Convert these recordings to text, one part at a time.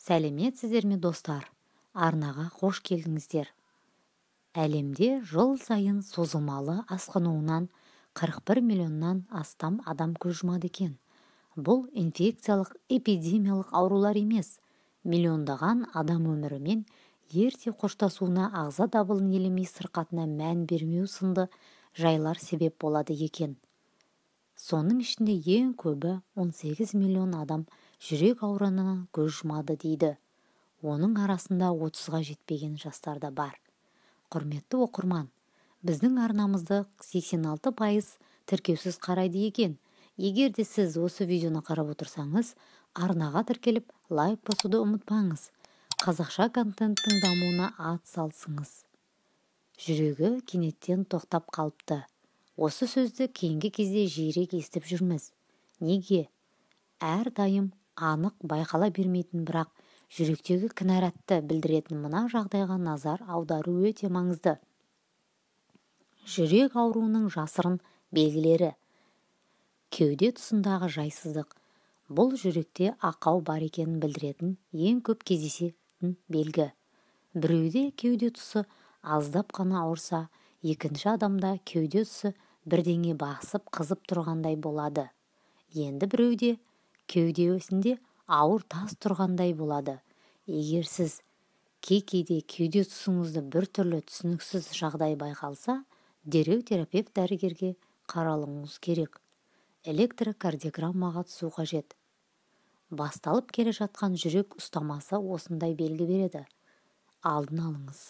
Сәлеметсіздер ме достар? Арнаға қош келдіңіздер. Әлемде жыл сайын созылмалы асқынуынан 41 миллионнан астам адам көз жұмады екен. Бұл инфекциялық эпидемиялық аурулар емес, миллиондаған адам өмірімен ерте қоштасуына, ағза дабылын елемей сырқатына мән бермеу сынды жайлар себеп болады екен. Соның ішінде ең көбі 18 миллион адам жүрек ауруынан көз жұмады дейді. Оның арасында 30-ға жетпеген жастар да бар. Құрметті оқырман, біздің арнамызды 86% тіркеусіз қарайды екен. Егер де сіз осы видеоны қарап отырсаңыз, арнаға тіркеліп, лайк басуды ұмытпаңыз. Қазақша контенттің дамуына атсалысыңыз. Жүрегі кенеттен тоқтап қалыпты. Осы сөзді кейінгі кезде жиірек естіп жүрміз. Неге? Әрдайым анық байқала бермейтін, бірақ жүректегі кінәратты білдіретін мына жағдайға назар аудару өте маңызды. Жүрек ауруының жасырын белгілері. Кеуде тұсындағы жайсыздық. Бұл жүректе ақау бар екенін білдіретін ең көп кездесетін белгі. Біреуде кеуде тұсы аздап қана ауырса, екінші адамда кеуде тұсы бірдеңе басып қызып тұрғандай болады. Енді біреуде кеудесінде ауыр тас тұрғандай болады. Егер сіз кейде кеуде тұсыңызды біртүрлі түсініксіз жағдай байқалса, дереу терапевт дәрігерге қаралуыңыз керек. Электрокардиограммаға түсу қажет. Басталып келе жатқан жүрек ұстамасы осындай белгі береді. Алдын алыңыз.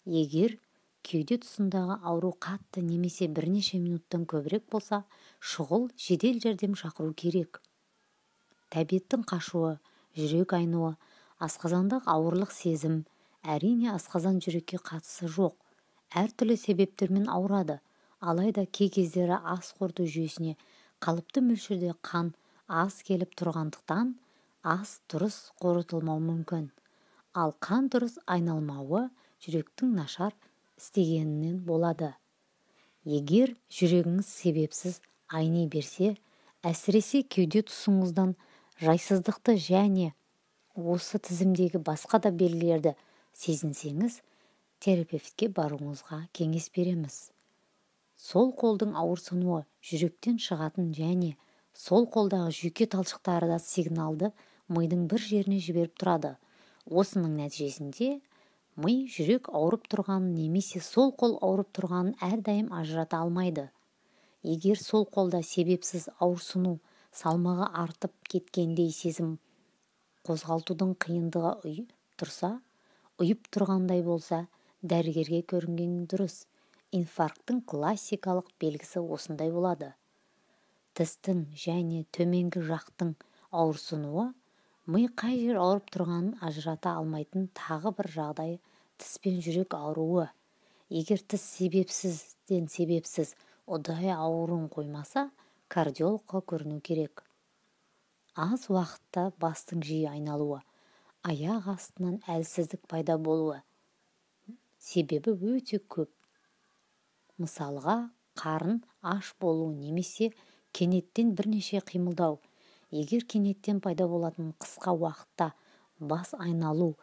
Егер кеуде тұсындағы ауру қатты немесе бірнеше минуттан көбірек болса, шұғыл жедел жәрдем шақыру керек. Тәбеттің қашуы, жүрек айнуы, асқазандық ауырлық сезім. Әрине, асқазан жүрекке қатысы жоқ. Әртүрлі себептермен ауырады. Алайда кей кездері ас қорыту жүйесіне қалыпты мөлшерде қан аз келіп тұрғандықтан ас дұрыс қорытылмауы мүмкін. Ал қан дұрыс айналмауы жүректің нашар істегенінен болады. Егер жүрегіңіз себепсіз айни берсе, әсіресе кеуде тұсыңыздан жайсыздықты және осы тізімдегі басқа да белгілерді сезінсеңіз, терапевтке баруыңызға кеңес береміз. Сол қолдың ауырсынуы жүректен шығатын және сол қолдағы жүйке талшықтары да сигналды мидың бір жеріне жіберіп тұрады. Осының нәтижесінде ми жүрек ауырып тұрғанын немесе сол қол ауырып тұрғанын әрдайым ажырата алмайды. Егер сол қолда себепсіз ауырсыну, салмағы артып кеткендей сезім, қозғалтудың қиындығы ұйып тұрғандай болса, дәрігерге көрінген дұрыс. Инфаркттың классикалық белгісі осындай болады. Тістің және төменгі жақтың ауырсынуы, ми қай жер ауырып тұрғанын ажырата алмайтын тағы бір жағдай тіс пен жүрек ауруы. Егер тіс себепсіз ұдайы ауруын қоймаса, кардиологқа көріну керек. Аз уақытта бастың жиі айналуы, аяқ астынан әлсіздік пайда болуы. Себебі өте көп. Мысалға, қарын аш болу немесе кенеттен бірнеше қимылдау. Егер кенеттен пайда болатын қысқа уақытта бас айналу,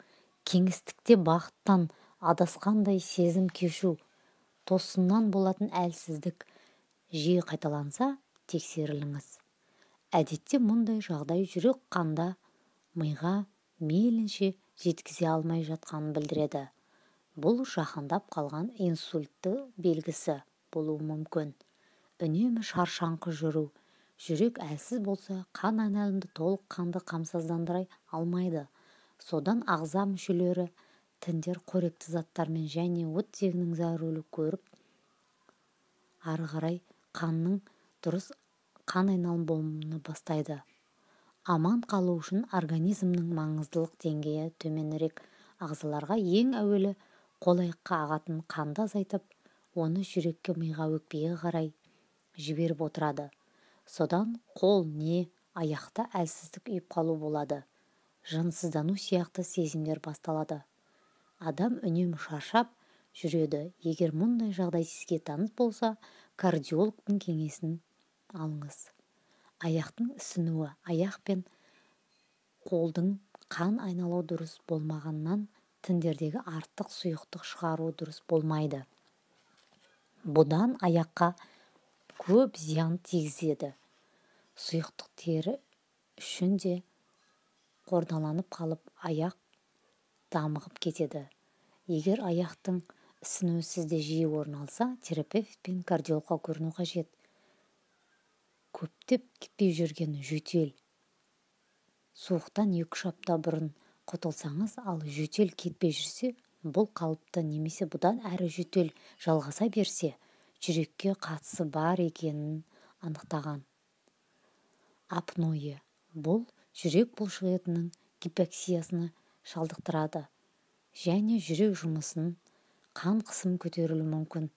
кеңістікте бағыттан адасқандай сезім кешу, тосыннан болатын әлсіздік жиі қайталанса, тексеріліңіз. Әдетте мұндай жағдай жүрек қанда миға мейлінше жеткізе алмай жатқанын білдіреді. Бұл жақындап қалған инсультті белгісі болуы мүмкін. Үнемі шаршаңқы жүру. Жүрек әлсіз болса, қан айналымды толық қанды қамсыздандыра алмайды. Содан ағза мүшелері тіндер қоректі заттармен және оттегінің зарулы көріп, ары қарай қанның дұрыс қан айналым болуына бастайды. Аман қалу үшін организмнің маңыздылық деңгейі төменірек ағзаларға ең әуелі қол-аяққа ағатын қанды азайтып, оны жүрекке, миға, өкпеге қарай жіберіп отырады. Содан қол не аяқта әлсіздік ұйып қалу болады. Жансыздану сияқты сезімдер басталады. Адам үнемі шаршап жүреді. Егер мұндай жағдай сізге таныс болса, кардиологтың кеңесін алыңыз. Аяқтың ісінуі, аяқ пен қолдың қан айналу дұрыс болмағаннан тіндердегі артық сұйықтық шығару дұрыс болмайды. Бұдан аяққа көп зиян тигізеді. Сұйықтық тері үшін де қордаланып қалып, аяқ дамығып кетеді. Егер аяқтың ісіну сізде жиі орын алса, терапевт пен кардиологқа көріну қажет. Көптеп кетпей жүрген жөтел. Суықтан 2-3 апта бұрын құтылсаңыз, ал жөтел кетпей жүрсе, бұл қалыпты немесе бұдан әрі жөтел жалғаса берсе, жүрекке қатысы бар екенін анықтаған. Апноэ. Бұл жүрек бұлшықетінің гипоксиясына шалдықтырады және жүрек жұмысын, қан қысым көтерілуі мүмкін.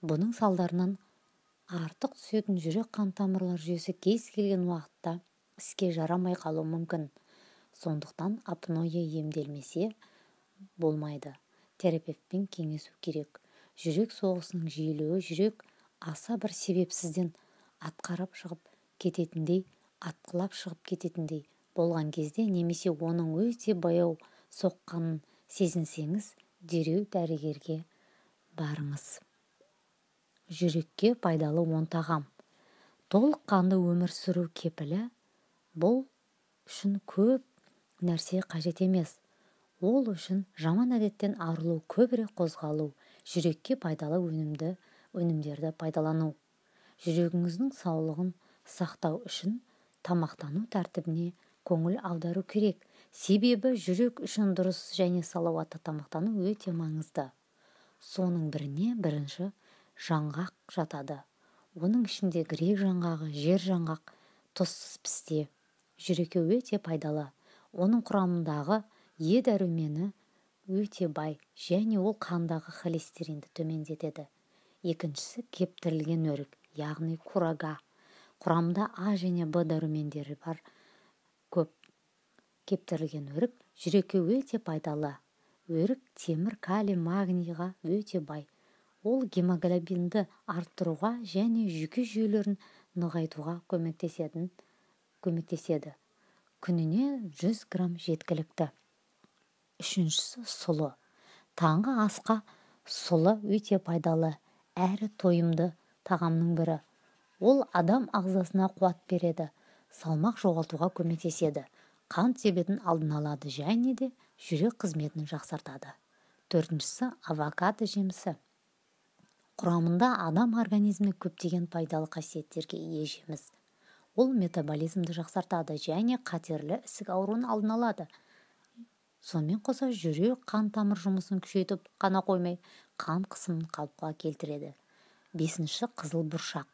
Бұның салдарынан артық түсетін жүрек қан тамырлар жүйесі кез келген уақытта іске жарамай қалуы мүмкін. Сондықтан апноэ емделмесе болмайды. Терапевтпен кеңесу керек. Жүрек соғысының жиілеуі жүрек аса бір себепсізден атқылап шығып кететіндей болған кезде немесе оның өте баяу соққанын сезінсеңіз, дереу дәрігерге барыңыз. Жүрекке пайдалы 10 тағам. Толыққанды өмір сүру кепілі. Бұл үшін көп нәрсе қажет емес. Ол үшін жаман әдеттен арылу, көбірек қозғалу, жүрекке пайдалы өнімдерді пайдалану. Жүрегіңіздің саулығын сақтау үшін тамақтану тәртібіне көңіл аудару керек. Себебі жүрек үшін дұрыс және салауатты тамақтану өте маңызды. Соның бірінші жаңғақ жатады. Оның ішінде грек жаңғағы, жер жаңғақ, тұзсыз пісте. Жүрекке өте пайдалы. Оның құрамындағы Е дәрумені өте бай және ол қандағы холестеринді төмендетеді. Екіншісі кептірілген өрік, яғни курага. Құрамында А және Б дәрумендері бар көп. Кептірілген өрік жүрекке өте пайдалы. Өрік темір, калий, магнийға өте бай. Ол гемоглобинді арттыруға және жүйке жүйелерін нығайтуға көмектеседі. Күніне 100 грамм жеткілікті. Үшіншісі сұлы. Таңғы асқа сұлы өте пайдалы әрі тойымды тағамның бірі. Ол адам ағзасына қуат береді, салмақ жоғалтуға көмектеседі, қан себетін алдын алады және де жүрек қызметін жақсартады. Төртіншісі авокадо жемісі. Құрамында адам организміне көптеген пайдалы қасиеттерге ие жеміс. Ол метаболизмді жақсартады және қатерлі ісік ауруын алдын алады. Сонымен қоса жүрек қан тамыр жұмысын күшейтіп қана қоймай, қан қысымын қалыпқа келтіреді. Бесінші қызыл бұршақ.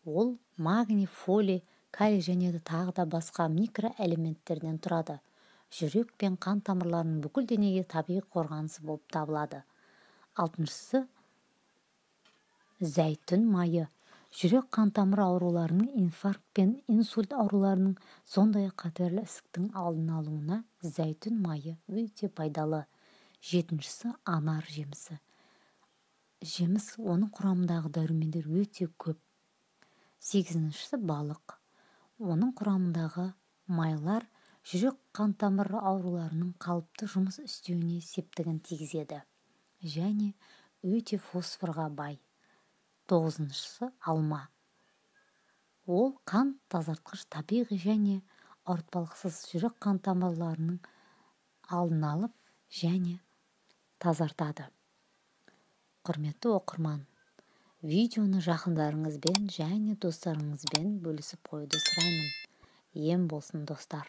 Ол магний, фолий, калий және тағы да басқа микроэлементтерден тұрады. Жүрек пен қан тамырларының бүкіл денеге табиғи қорғанысы болып табылады. Алтыншысы зәйтүн майы. Жүрек қан тамыр ауруларының, инфаркт пен инсульт ауруларының, сондай қатерлі ісіктің алдын алуына зәйтүн майы өте пайдалы. Жетіншісі анар жемісі. Жеміс, оның құрамындағы дәрумендер өте көп. Сегізіншісі балық. Оның құрамындағы майлар жүрек қан тамыр ауруларының қалыпты жұмыс істеуіне септігін тигізеді және өте фосфорға бай. Тоғызыншысы алма. Ол қан тазартқыш, табиғи және ауыртпалықсыз жүрек қан тамырларының алдын алып және тазартады. Құрметті оқырман, видеоны жақындарыңызбен және достарыңызбен бөлісіп қоюды сұраймын. Ем болсын достар.